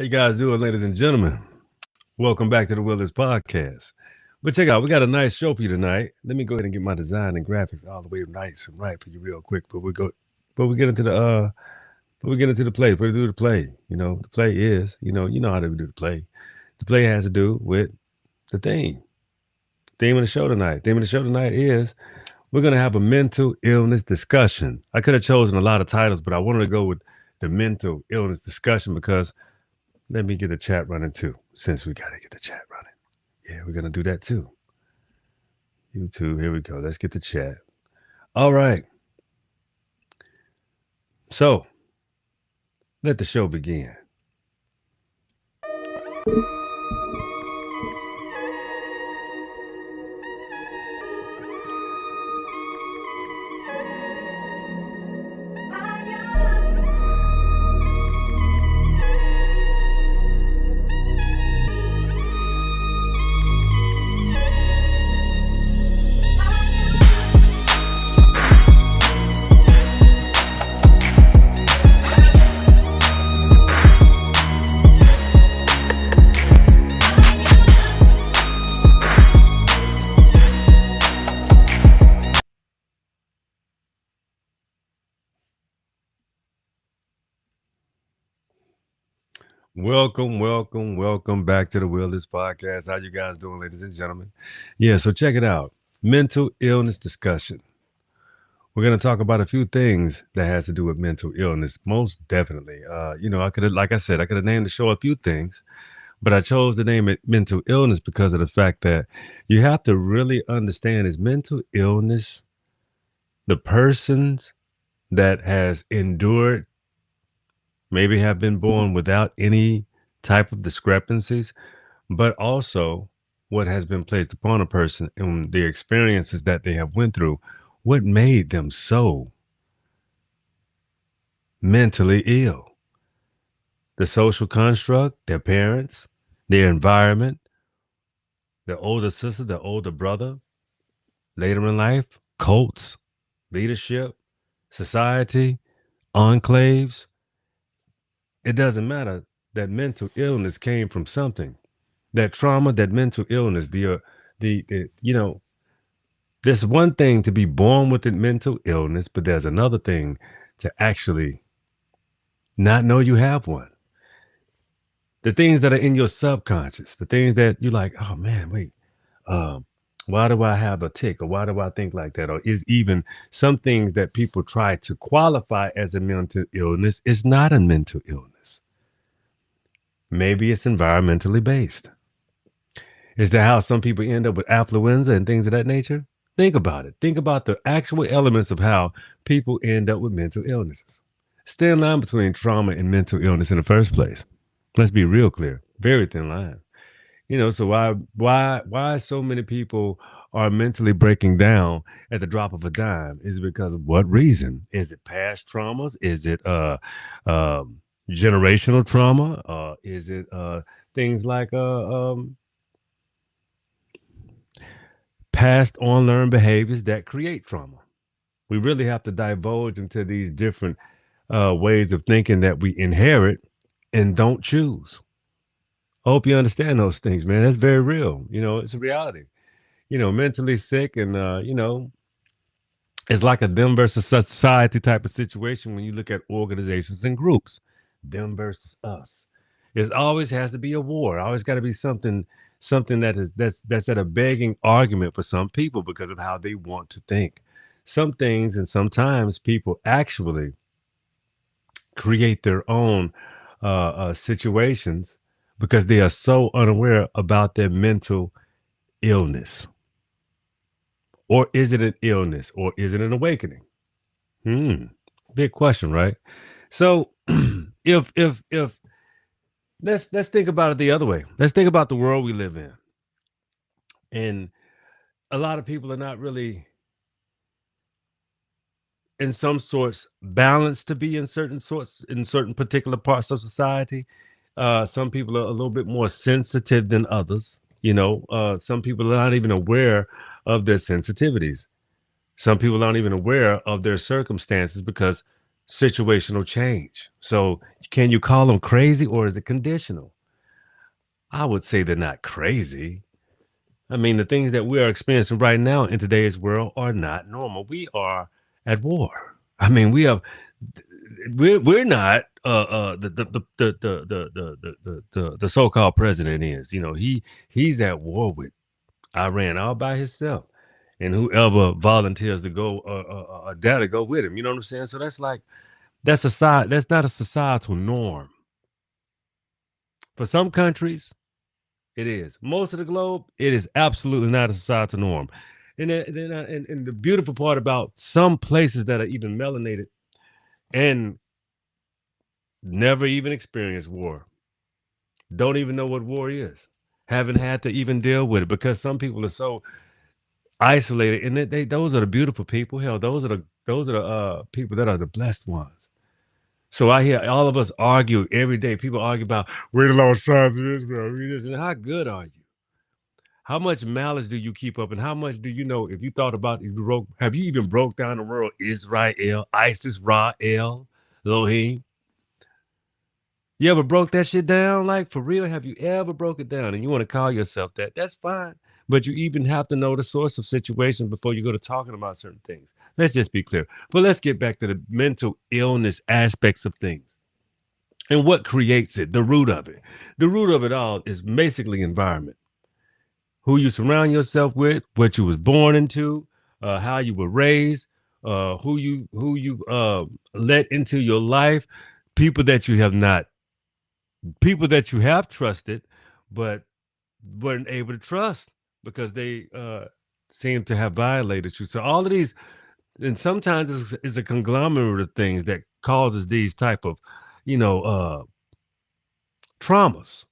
How you guys doing, ladies and gentlemen? Welcome back to the Wilderness Podcast. But check out, we got a nice show for you tonight. Let me go ahead and get my design and graphics all the way nice and right for you real quick. But we get into the play. Before we do the play, the play is, you know how to do the play. The play has to do with the theme. Theme of the show tonight. Theme of the show tonight is we're gonna have a mental illness discussion. I could have chosen a lot of titles, but I wanted to go with the mental illness discussion because let me get the chat running too, since we got to get the chat running. Yeah, we're going to do that too. YouTube, here we go. Let's get the chat. All right. So, let the show begin. Welcome back to the Wilderness Podcast. How you guys doing, ladies and gentlemen? Yeah, so check it out. Mental illness discussion. We're going to talk about a few things that has to do with mental illness, most definitely. I could have, like I said, I could have named the show a few things, but I chose to name it mental illness because of the fact that you have to really understand is mental illness the persons that has endured, maybe have been born without any type of discrepancies, but also what has been placed upon a person and the experiences that they have went through, what made them so mentally ill. The social construct, their parents, their environment, the older sister, the older brother, later in life, cults, leadership, society, enclaves. It doesn't matter. That mental illness came from something. That trauma, that mental illness, there's one thing to be born with a mental illness, but there's another thing to actually not know you have one. The things that are in your subconscious, the things that you're like, oh man, wait, why do I have a tick? Or why do I think like that? Or is even some things that people try to qualify as a mental illness is not a mental illness. Maybe it's environmentally based. Is that how some people end up with affluenza and things of that nature? Think about it. Think about the actual elements of how people end up with mental illnesses. It's thin line between trauma and mental illness in the first place. Let's be real clear. Very thin line. So why so many people are mentally breaking down at the drop of a dime is because of what reason? Is it past traumas? Is it generational trauma? Is it things like past unlearned behaviors that create trauma? We really have to divulge into these different ways of thinking that we inherit and don't choose. I hope you understand those things, man. That's very real. It's a reality. Mentally sick and, it's like a them versus society type of situation when you look at organizations and groups. Them versus us. It always has to be a war. Always got to be something that's at a begging argument for some people because of how they want to think. Some things and sometimes people actually create their own situations because they are so unaware about their mental illness. Or is it an illness? Or is it an awakening? Big question, right? So if let's think about it the other way. Let's think about the world we live in. And a lot of people are not really in some sorts balanced to be in certain particular parts of society. Some people are a little bit more sensitive than others. Some people are not even aware of their sensitivities. Some people aren't even aware of their circumstances because situational change. So can you call them crazy or is it conditional? I would say they're not crazy. I mean, the things that we are experiencing right now in today's world are not normal. We are at war. I mean, we're not the so-called president is. You know, he's at war with Iran all by himself, and whoever volunteers to go dare to go with him. You know what I'm saying? So that's not a societal norm for some countries. It is. Most of the globe, it is absolutely not a societal norm. And the beautiful part about some places that are even melanated and never even experienced war, don't even know what war is, haven't had to even deal with it because some people are so isolated. And those are the beautiful people. Hell, those are the people that are the blessed ones. So I hear all of us argue every day. People argue about we're the lost tribes of Israel. And how good are you? How much malice do you keep up, and how much do you know? If you thought about, have you even broke down the world? Israel, ISIS, Ra, El, Elohim. You ever broke that shit down? Like for real? Have you ever broke it down? And you want to call yourself that? That's fine. But you even have to know the source of situations before you go to talking about certain things. Let's just be clear. But let's get back to the mental illness aspects of things and what creates it. The root of it. The root of it all is basically environment. Who you surround yourself with, what you was born into, how you were raised, who you let into your life, people that you have not, people that you have trusted, but weren't able to trust because they seem to have violated you. So all of these, and sometimes it's a conglomerate of things that causes these type of, you know, traumas.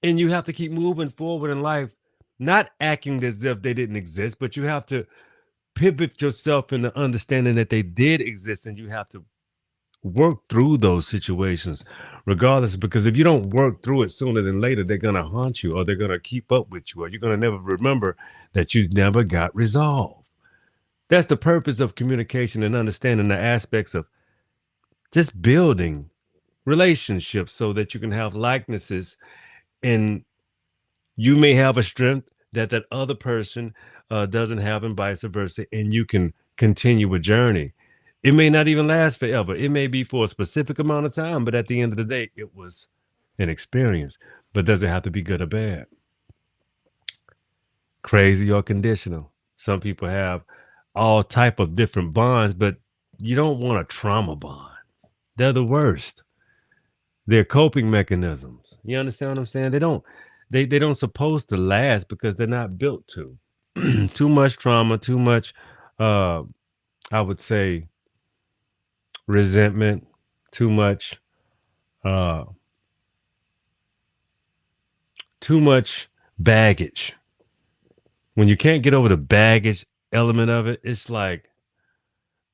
And you have to keep moving forward in life, not acting as if they didn't exist, but you have to pivot yourself into understanding that they did exist and you have to work through those situations regardless. Because if you don't work through it sooner than later, they're going to haunt you or they're going to keep up with you or you're going to never remember that you never got resolved. That's the purpose of communication and understanding the aspects of just building relationships so that you can have likenesses and you may have a strength that that other person doesn't have and vice versa, and you can continue a journey. It may not even last forever. It may be for a specific amount of time, but at the end of the day, it was an experience. But does it have to be good or bad? Crazy or conditional? Some people have all type of different bonds, but you don't want a trauma bond. They're the worst. They're coping mechanisms. You understand what I'm saying? They don't supposed to last because they're not built to. Too much trauma, too much uh I would say resentment, too much uh too much baggage. When you can't get over the baggage element of it, it's like,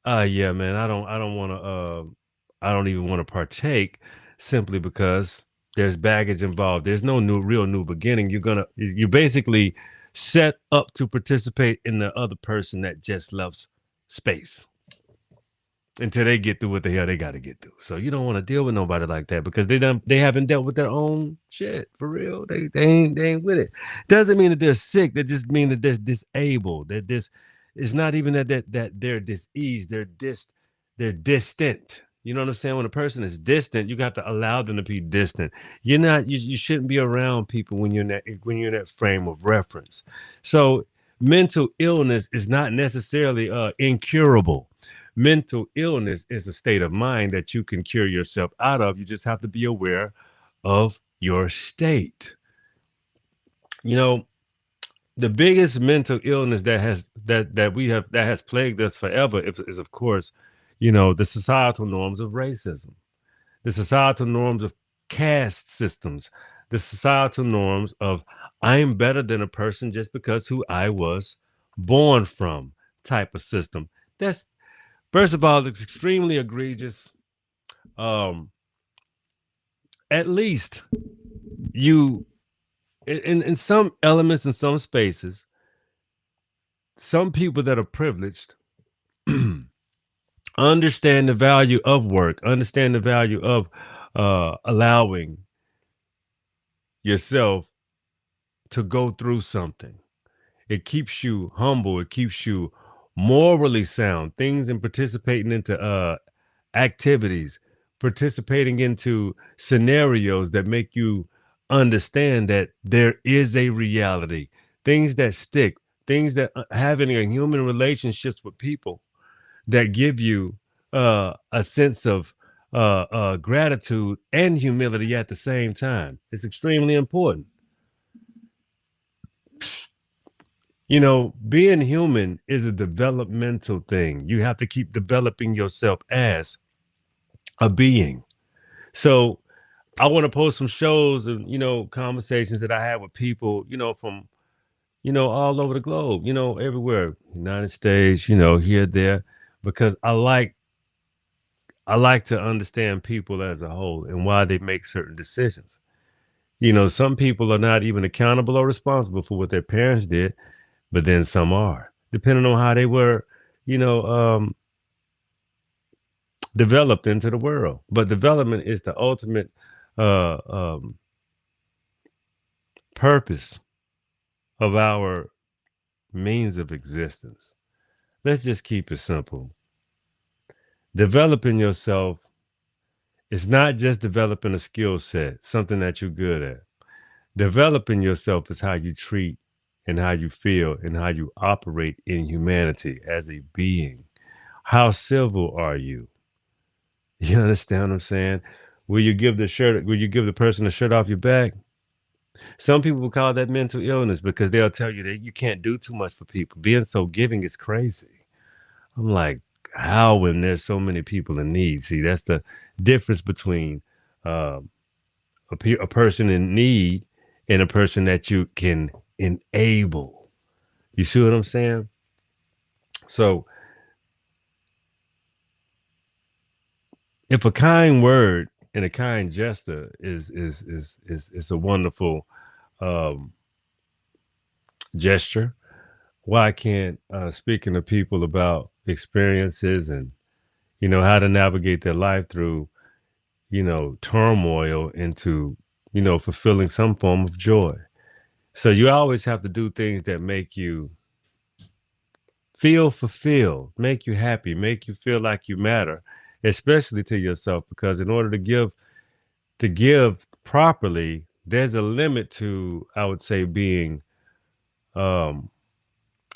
yeah, man, I don't want to I don't even want to partake simply because there's baggage involved. There's no real new beginning. You basically set up to participate in the other person that just loves space until they get through what the hell they got to get through. So you don't want to deal with nobody like that because they haven't dealt with their own shit for real. They ain't with it. Doesn't mean that they're sick. That just mean that they're disabled. That this it's not even that they're diseased. They're distant. You know what I'm saying? When a person is distant, you got to allow them to be distant. You shouldn't be around people when you're in that frame of reference. So mental illness is not necessarily incurable. Mental illness is a state of mind that you can cure yourself out of. You just have to be aware of your state. You know, the biggest mental illness that has plagued us forever is of course, the societal norms of racism, the societal norms of caste systems, the societal norms of I'm better than a person just because who I was born from type of system. That's First of all, it's extremely egregious. Um, at least you in some elements in some spaces, some people that are privileged Understand the value of work. Understand the value of allowing yourself to go through something. It keeps you humble. It keeps you morally sound. Things and participating into activities, participating into scenarios that make you understand that there is a reality. Things that stick. Things that having a human relationships with people that give you a sense of gratitude and humility at the same time. It's extremely important. You know, being human is a developmental thing. You have to keep developing yourself as a being. So I want to post some shows and, conversations that I had with people, from, all over the globe, everywhere, United States, here, there, because I like to understand people as a whole and why they make certain decisions. Some people are not even accountable or responsible for what their parents did, but then some are, depending on how they were, you know, um, developed into the world. But development is the ultimate uh, um, purpose of our means of existence. Let's just keep it simple. Developing yourself is not just developing a skill set, something that you're good at. Developing yourself is how you treat and how you feel and how you operate in humanity as a being. How civil are you? You understand what I'm saying? Will you give the person the shirt off your back? Some people will call that mental illness because they'll tell you that you can't do too much for people. Being so giving is crazy. I'm like, how when there's so many people in need? See, that's the difference between uh, a person in need and a person that you can enable. You see what I'm saying? So, if a kind word and a kind gesture is a wonderful um, gesture, why can't speaking to people about experiences and how to navigate their life through turmoil into fulfilling some form of joy. So you always have to do things that make you feel fulfilled, make you happy, make you feel like you matter, especially to yourself, because in order to give properly, there's a limit to, I would say, being um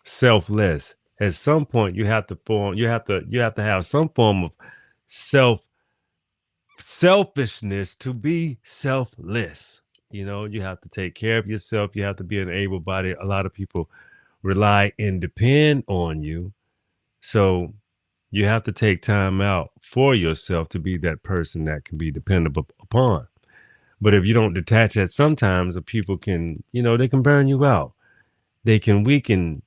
selfless. At some point you have to have some form of self selfishness to be selfless. You have to take care of yourself. You have to be an able body. A lot of people rely and depend on you. So you have to take time out for yourself to be that person that can be dependable upon. But if you don't detach that, sometimes the people can, they can burn you out. They can weaken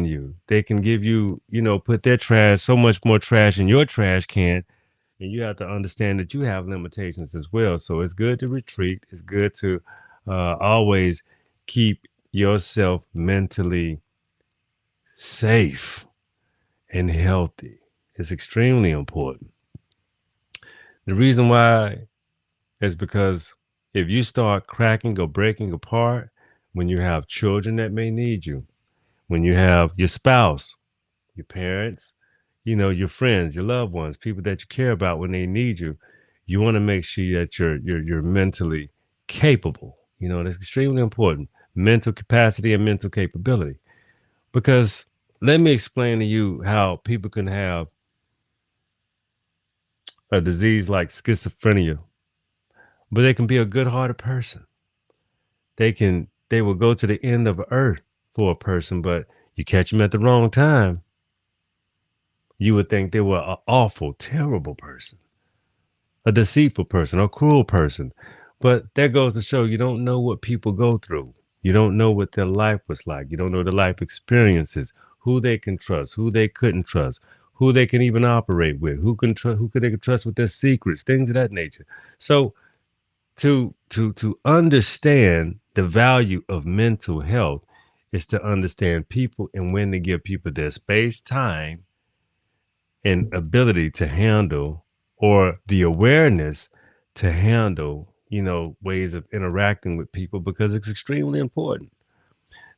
you. They can give you, put their trash, so much more trash in your trash can. And you have to understand that you have limitations as well. So it's good to retreat. It's good to always keep yourself mentally safe and healthy. It's extremely important. The reason why is because if you start cracking or breaking apart when you have children that may need you, when you have your spouse, your parents, your friends, your loved ones, people that you care about when they need you, you want to make sure that you're mentally capable. That's extremely important. Mental capacity and mental capability. Because let me explain to you how people can have a disease like schizophrenia, but they can be a good-hearted person. They will go to the end of the earth for a person, but you catch them at the wrong time, you would think they were an awful, terrible person, a deceitful person, a cruel person. But that goes to show you don't know what people go through. You don't know what their life was like. You don't know the life experiences, who they can trust, who they couldn't trust, who they can even operate with, who could they can trust with their secrets, things of that nature. So to understand the value of mental health is to understand people and when to give people their space, time, and ability to handle, or the awareness to handle, ways of interacting with people, because it's extremely important.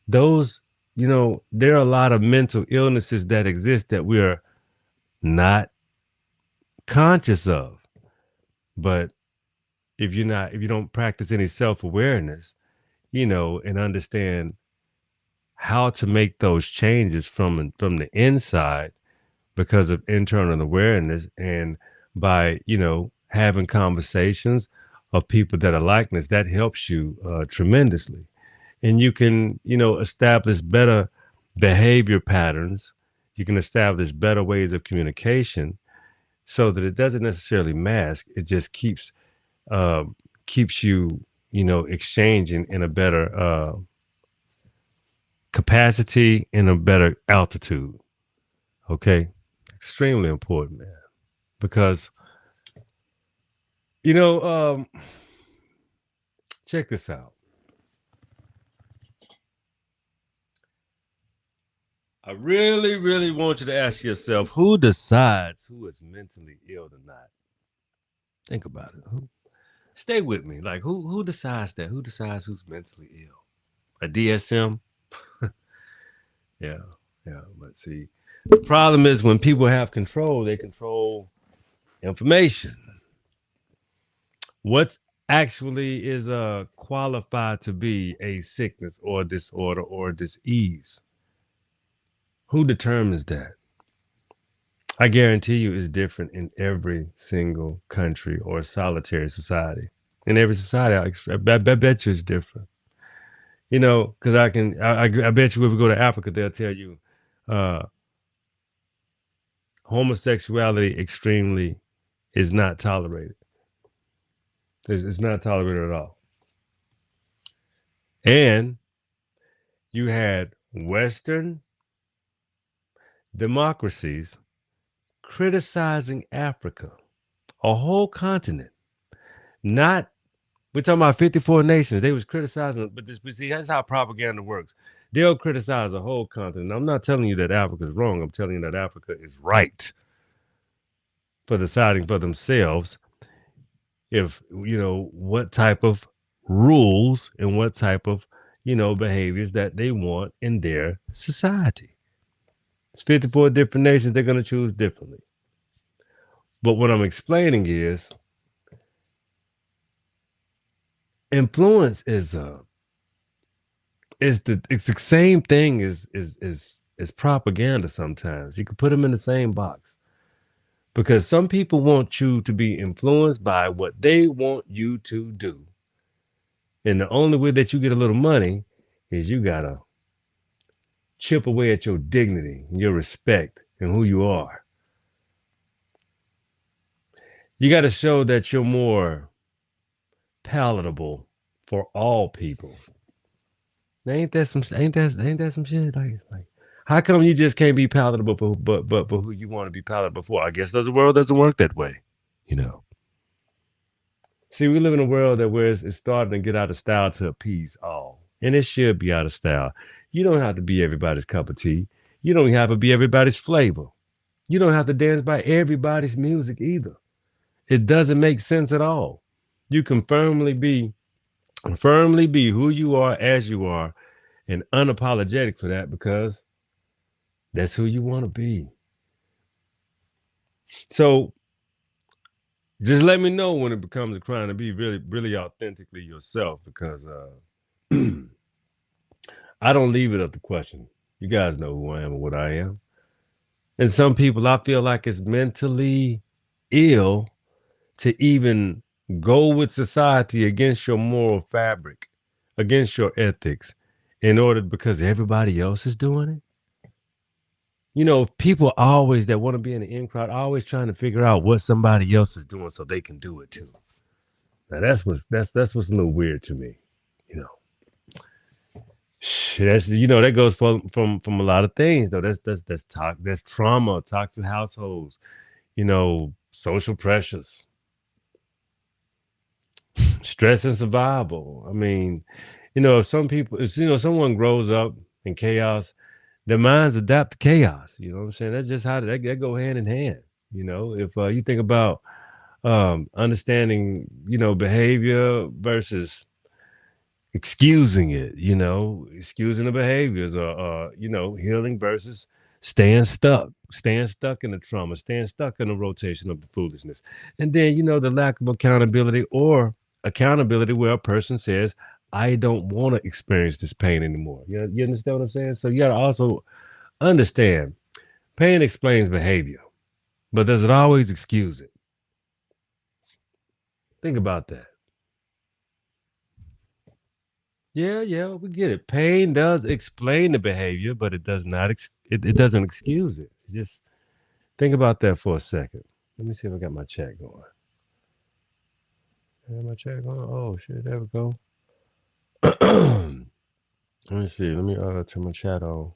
Those, there are a lot of mental illnesses that exist that we are not conscious of. But if you don't practice any self-awareness, and understand how to make those changes from the inside because of internal awareness, and by, having conversations of people that are like this, that helps you tremendously. And you can, establish better behavior patterns. You can establish better ways of communication so that it doesn't necessarily mask. It just uh, keeps you, exchanging in a better capacity, in a better altitude. Okay, extremely important, man. Because you know, check this out. I really, really want you to ask yourself, who decides who is mentally ill or not? Think about it. Stay with me. Like, who decides that? Who decides who's mentally ill? A DSM? Yeah, yeah. But see, the problem is when people have control, they control information. What's actually is qualified to be a sickness or disorder or disease? Who determines that? I guarantee you it's different in every single country or solitary society. In every society, I bet you it's different. Because I bet you if we go to Africa, they'll tell you uh, homosexuality extremely is not tolerated. It's not tolerated at all. And you had Western democracies criticizing Africa, a whole continent. Not We're talking about 54 nations. They was criticizing, but see, that's how propaganda works. They'll criticize a whole continent. I'm not telling you that Africa is wrong. I'm telling you that Africa is right for deciding for themselves if, what type of rules and what type of, behaviors that they want in their society. It's 54 different nations. They're going to choose differently. But what I'm explaining is influence it's the same thing as propaganda. Sometimes you can put them in the same box, because some people want you to be influenced by what they want you to do, and the only way that you get a little money is you gotta chip away at your dignity, your respect, and who you are. You got to show that you're more palatable for all people. Ain't that some shit? Like, how come you just can't be palatable for but for who you want to be palatable for? I guess the world doesn't work that way, you know. See, we live in a world that where it's starting to get out of style to appease all, and it should be out of style. You don't have to be everybody's cup of tea. You don't have to be everybody's flavor. You don't have to dance by everybody's music either. It doesn't make sense at all. You can firmly be who you are as you are, and unapologetic for that, because that's who you want to be. So just let me know when it becomes a crime to be really, really authentically yourself, because I don't leave it up to question. You guys know who I am and what I am. And some people, I feel like it's mentally ill to even go with society against your moral fabric, against your ethics, in order because everybody else is doing it. People always that want to be in the in crowd, always trying to figure out what somebody else is doing so they can do it too. Now that's what's a little weird to me. You know, that's that goes from a lot of things though. That's trauma, toxic households. Social pressures, stress and survival. I mean, if some people, if someone grows up in chaos, Their minds adapt to chaos. You know what I'm saying? That's just how that go hand in hand. You know, if you think about understanding, behavior versus excusing it, excusing the behaviors, or healing versus staying stuck in the trauma, staying stuck in the rotation of the foolishness. And then, the lack of accountability, or accountability where a person says, I don't want to experience this pain anymore. You understand what I'm saying? So you got to also understand pain explains behavior, but does it always excuse it? Think about that. Yeah, yeah, we get it. Pain does explain the behavior, but it does not. It doesn't excuse it. Just think about that for a second. Let me see if I got my chat going. Got my chat going. Oh shit, there we go. Let me see. Let me turn my chat on.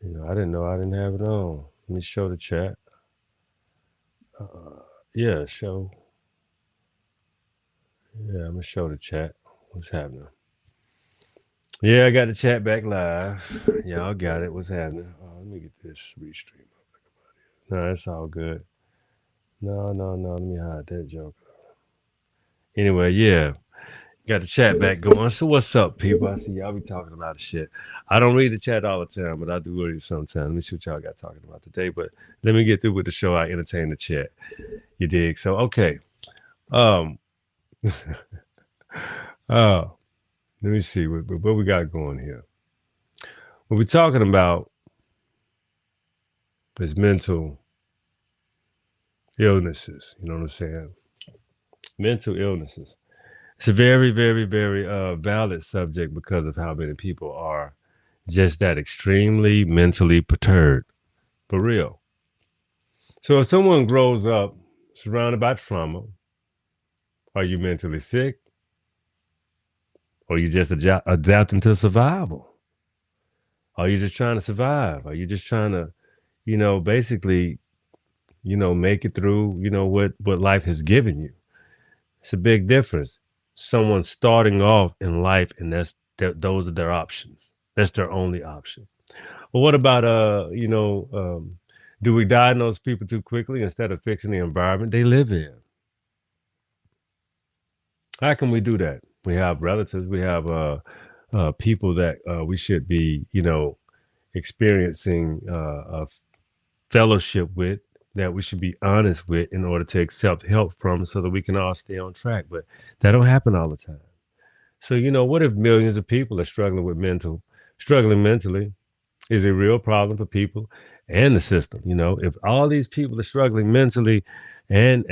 I didn't know I didn't have it on. Let me show the chat. Yeah, show. Yeah, I'm gonna show the chat. What's happening? Yeah, I got the chat back live. Y'all got it. What's happening? Let me get this restream up. No, it's all good. No, no, no. Let me hide that joke. Anyway, yeah, got the chat back going. So what's up, people? I see y'all be talking a lot of shit. I don't read the chat all the time, but I do read it sometimes. Let me see what y'all got talking about today. But let me get through with the show. I entertain the chat. You dig? So okay. Um. uh. Let me see what we got going here. What we're talking about is mental illnesses. You know what I'm saying? Mental illnesses. It's a very, very, very valid subject because of how many people are just that extremely mentally perturbed. For real. So if someone grows up surrounded by trauma, are you mentally sick? Or are you just adapting to survival? Are you just trying to survive? Are you just trying to, basically, make it through, what life has given you? It's a big difference. Someone starting off in life, and those are their options. That's their only option. Well, what about do we diagnose people too quickly instead of fixing the environment they live in? How can we do that? We have relatives, we have people that we should be, experiencing a fellowship with, that we should be honest with in order to accept help from, so that we can all stay on track. But that don't happen all the time. So, what if millions of people are struggling mentally? Is a real problem for people and the system. If all these people are struggling mentally and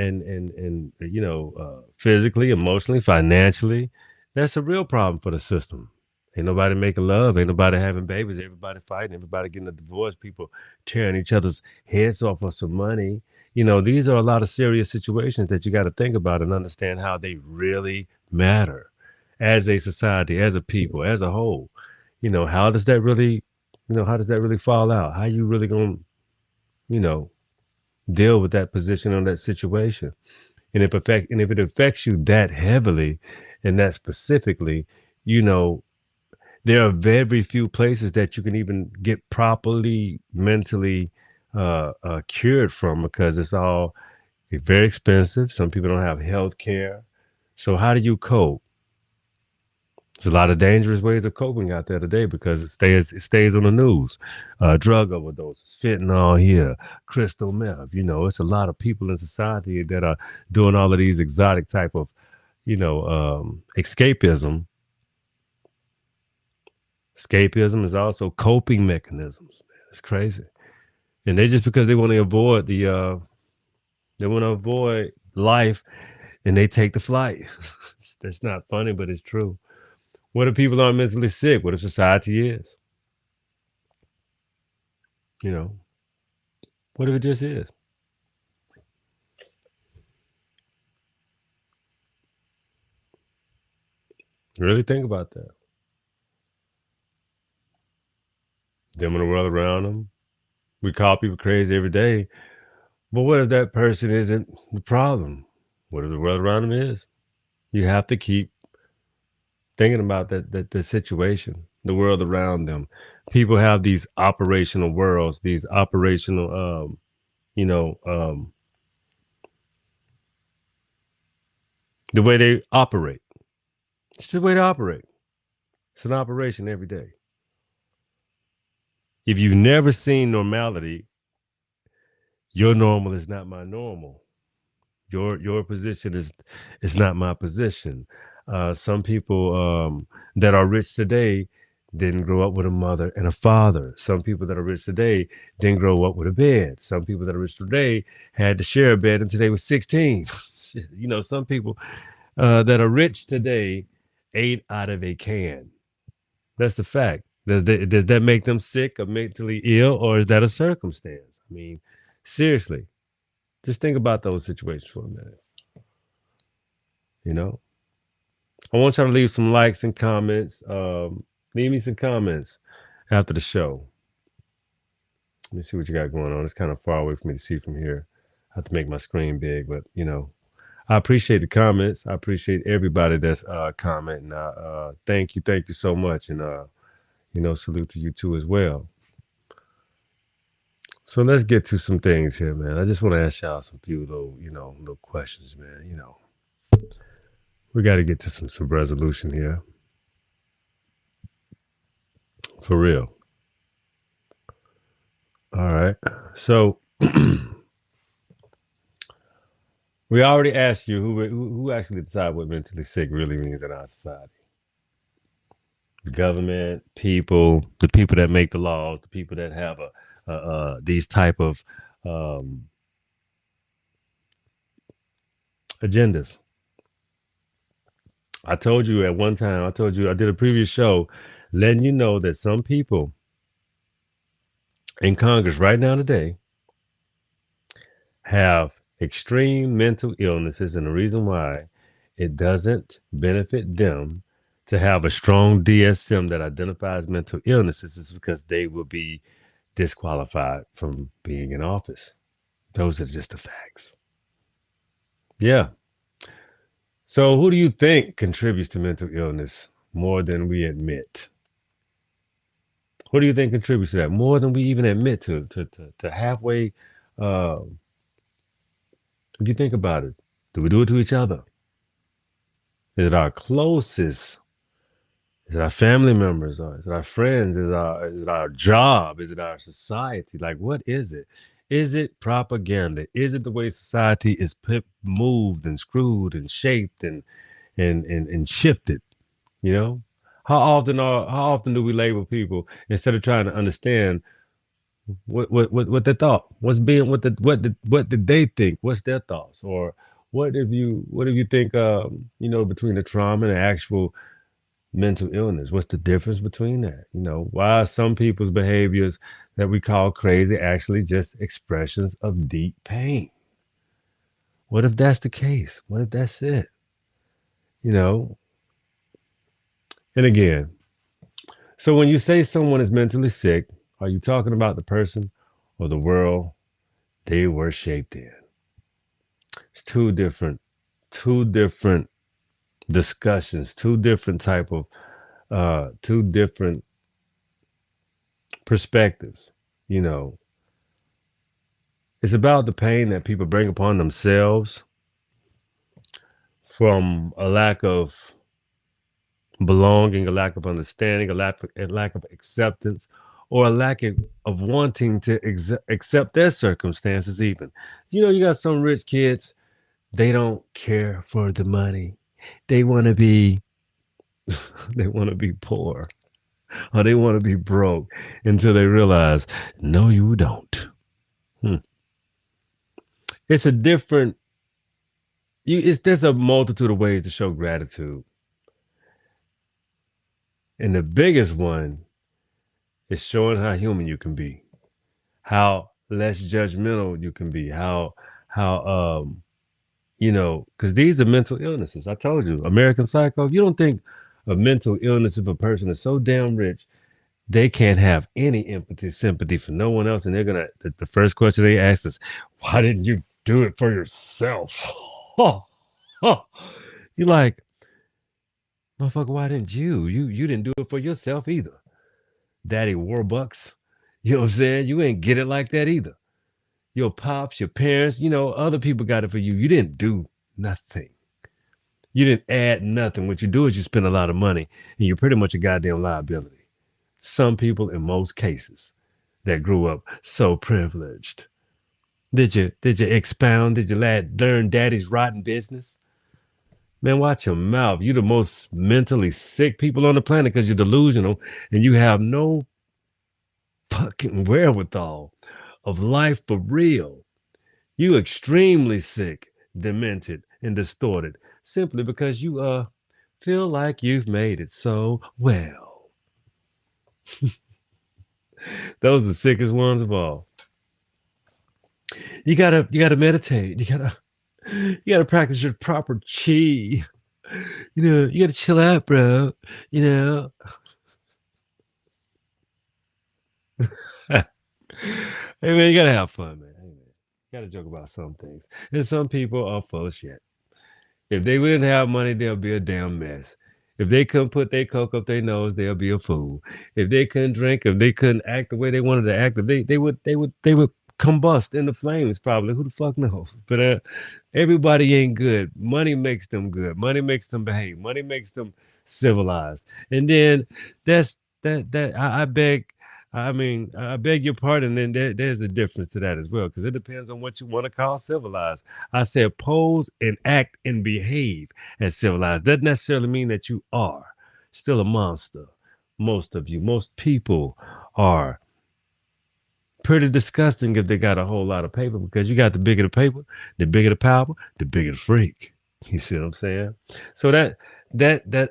physically, emotionally, financially, that's a real problem for the system. Ain't nobody making love, ain't nobody having babies, everybody fighting, everybody getting a divorce, people tearing each other's heads off for some money. These are a lot of serious situations that you got to think about and understand how they really matter as a society, as a people, as a whole. How does that really how does that really fall out? How you really gonna, you know, deal with that position on that situation? And if it affects you that heavily and that specifically, you know, there are very few places that you can even get properly mentally cured from, because it's all very expensive. Some people don't have health care. So how do you cope? There's a lot of dangerous ways of coping out there today because it stays on the news. Drug overdoses, fentanyl here, crystal meth. It's a lot of people in society that are doing all of these exotic type of, escapism. Escapism is also coping mechanisms. Man, it's crazy, and they just because they want to avoid life, and they take the flight. That's not funny, but it's true. What if people aren't mentally sick? What if society is? You know, what if it just is? Really think about that. Them in the world around them. We call people crazy every day. But what if that person isn't the problem? What if the world around them is? You have to keep thinking about that the situation. the world around them. People have these operational worlds, these operational, you know, the way they operate. It's the way they operate. It's an operation every day. If you've never seen normality, your normal is not my normal. Your position is not my position. Some people that are rich today didn't grow up with a mother and a father. Some people that are rich today didn't grow up with a bed. Some people that are rich today had to share a bed until they were 16. You know, some people that are rich today ate out of a can. That's the fact. Does that make them sick or mentally ill, or is that a circumstance? I mean, seriously, just think about those situations for a minute. You know, I want y'all to leave some likes and comments. Leave me some comments after the show. Let me see what you got going on. It's kind of far away for me to see from here. I have to make my screen big, but you know, I appreciate the comments. I appreciate everybody that's commenting. Thank you so much, and you know, salute to you too as well. So let's get to some things here, man. I just want to ask y'all some few little questions, man. You know, we got to get to some resolution here. For real. All right. So we already asked you who actually decide what mentally sick really means in our society. The government, people, the people that make the laws, the people that have these type of agendas. I told you at one time, I did a previous show letting you know that some people in Congress right now today have extreme mental illnesses, and the reason why it doesn't benefit them to have a strong DSM that identifies mental illnesses is because they will be disqualified from being in office. Those are just the facts. Yeah. So who do you think contributes to mental illness more than we admit? Who do you think contributes to that more than we even admit to halfway? If you think about it, do we do it to each other? Is it our closest? Is it our family members? Or is it our friends? Is it our job? Is it our society? Like, what is it? Is it propaganda? Is it the way society is moved and screwed and shaped and shifted? You know, how often do we label people instead of trying to understand what they thought? What did they think? What's their thoughts? Or what if you think between the trauma and the actual mental illness? What's the difference between that? You know, why are some people's behaviors that we call crazy actually just expressions of deep pain? What if that's the case? What if that's it? You know, and again, so when you say someone is mentally sick, are you talking about the person or the world they were shaped in? It's two different discussions, two different perspectives. You know, it's about the pain that people bring upon themselves from a lack of belonging, a lack of understanding, a lack of acceptance, or a lack of wanting to accept their circumstances even. You know, you got some rich kids, they don't care for the money. They want to be poor, or they want to be broke until they realize, no, you don't. It's a different, there's a multitude of ways to show gratitude. And the biggest one is showing how human you can be, how less judgmental you can be, how because these are mental illnesses. I told you, American Psycho, if you don't think a mental illness if a person is so damn rich, they can't have any empathy, sympathy for no one else. And the first question they ask is, why didn't you do it for yourself? You're like, Motherfucker, why didn't you? You didn't do it for yourself either. Daddy Warbucks. You know what I'm saying? You ain't get it like that either. Your pops, your parents, other people got it for you. You didn't do nothing. You didn't add nothing. What you do is you spend a lot of money and you're pretty much a goddamn liability. Some people in most cases that grew up so privileged. Did you expound? Did you learn daddy's rotten business? Man, watch your mouth. You the most mentally sick people on the planet because you're delusional and you have no fucking wherewithal of life for real. You extremely sick, demented, and distorted simply because you feel like you've made it so well. Those are the sickest ones of all. You gotta meditate. You gotta practice your proper chi. You gotta chill out, bro. You know. Hey man, you gotta have fun, man. Hey man, you gotta joke about some things. And some people are full of shit. If they wouldn't have money, they'll be a damn mess. If they couldn't put their coke up their nose, they'll be a fool. If they couldn't drink, if they couldn't act the way they wanted to act, if they would combust in the flames probably. Who the fuck knows? But everybody ain't good. Money makes them good. Money makes them behave. Money makes them civilized. And then that's that I beg your pardon, and there's a difference to that as well, because it depends on what you want to call civilized. I said pose and act and behave as civilized. Doesn't necessarily mean that you are still a monster. Most of you, most people are pretty disgusting if they got a whole lot of paper, because you got the bigger the paper, the bigger the power, the bigger the freak. You see what I'm saying? So that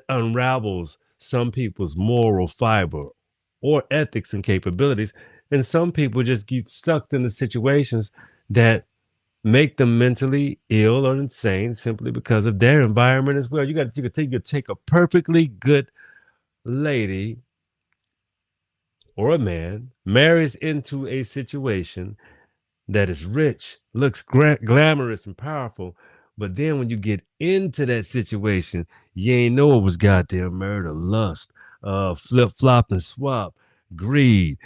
unravels some people's moral fiber or ethics and capabilities. And some people just get stuck in the situations that make them mentally ill or insane simply because of their environment as well. You could take a perfectly good lady or a man, marries into a situation that is rich, looks glamorous and powerful, but then when you get into that situation, you ain't know it was goddamn murder, lust, flip, flop, and swap, greed.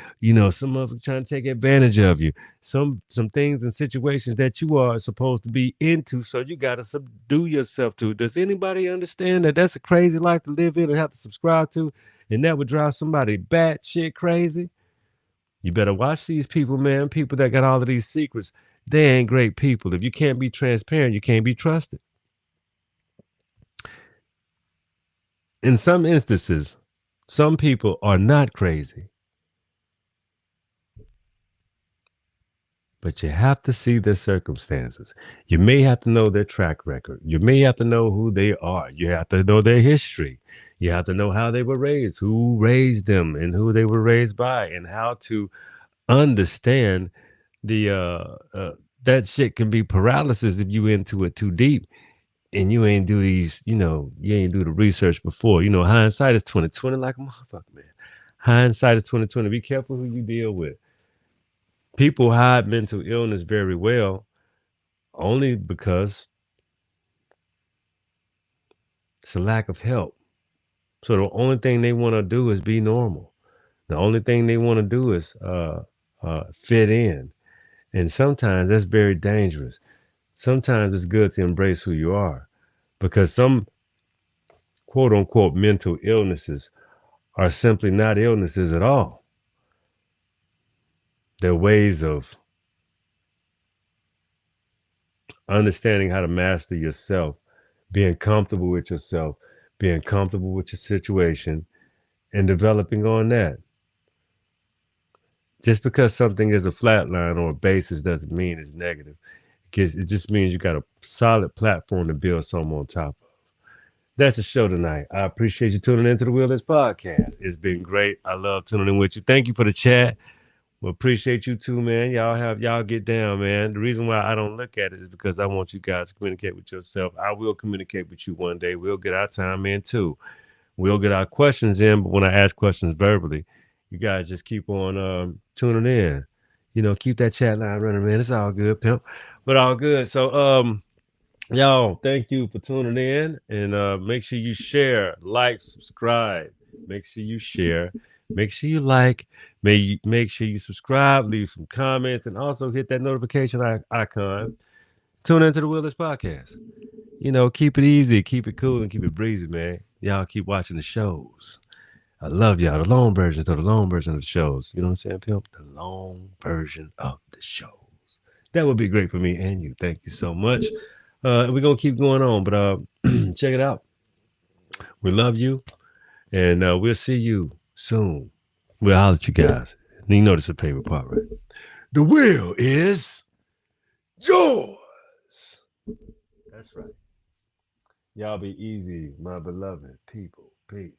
Some of them trying to take advantage of you. Some things and situations that you are supposed to be into, so you got to subdue yourself to. Does anybody understand that that's a crazy life to live in and have to subscribe to, and that would drive somebody batshit crazy? You better watch these people, man. People that got all of these secrets, they ain't great people. If you can't be transparent, you can't be trusted. In some instances, some people are not crazy, but you have to see their circumstances. You may have to know their track record. You may have to know who they are. You have to know their history. You have to know how they were raised, who raised them, and who they were raised by, and how to understand the that shit can be paralysis if you into it too deep and you ain't do you ain't do the research before. Hindsight is 2020 like a motherfucker, man. Hindsight is 2020. Be careful who you deal with. People hide mental illness very well only because it's a lack of help. So the only thing they want to do is be normal. The only thing they want to do is fit in. And sometimes that's very dangerous. Sometimes it's good to embrace who you are, because some quote unquote mental illnesses are simply not illnesses at all. They're ways of understanding how to master yourself, being comfortable with yourself, being comfortable with your situation, and developing on that. Just because something is a flat line or a basis doesn't mean it's negative. It just means you got a solid platform to build something on top of. That's the show tonight. I appreciate you tuning into the Wheelers Podcast. It's been great. I love tuning in with you. Thank you for the chat. We appreciate you too, man. Y'all get down, man. The reason why I don't look at it is because I want you guys to communicate with yourself. I will communicate with you one day. We'll get our time in too. We'll get our questions in, but when I ask questions verbally, you guys just keep on tuning in. Keep that chat line running, man. It's all good, pimp. But all good. So Y'all, thank you for tuning in, and make sure you share, like, subscribe. Make sure you share. Make sure you like. Make sure you subscribe. Leave some comments, and also hit that notification icon. Tune into the Wilderness Podcast. Keep it easy, keep it cool, and keep it breezy, man. Y'all keep watching the shows. I love y'all. The long versions of the shows. You know what I'm saying, Pimp? The long version of the shows. That would be great for me and you. Thank you so much. We're gonna keep going on, but check it out. We love you, and we'll see you soon. We'll holler at you guys. And you know this is the favorite part, right? The wheel is yours. That's right. Y'all be easy, my beloved people. Peace.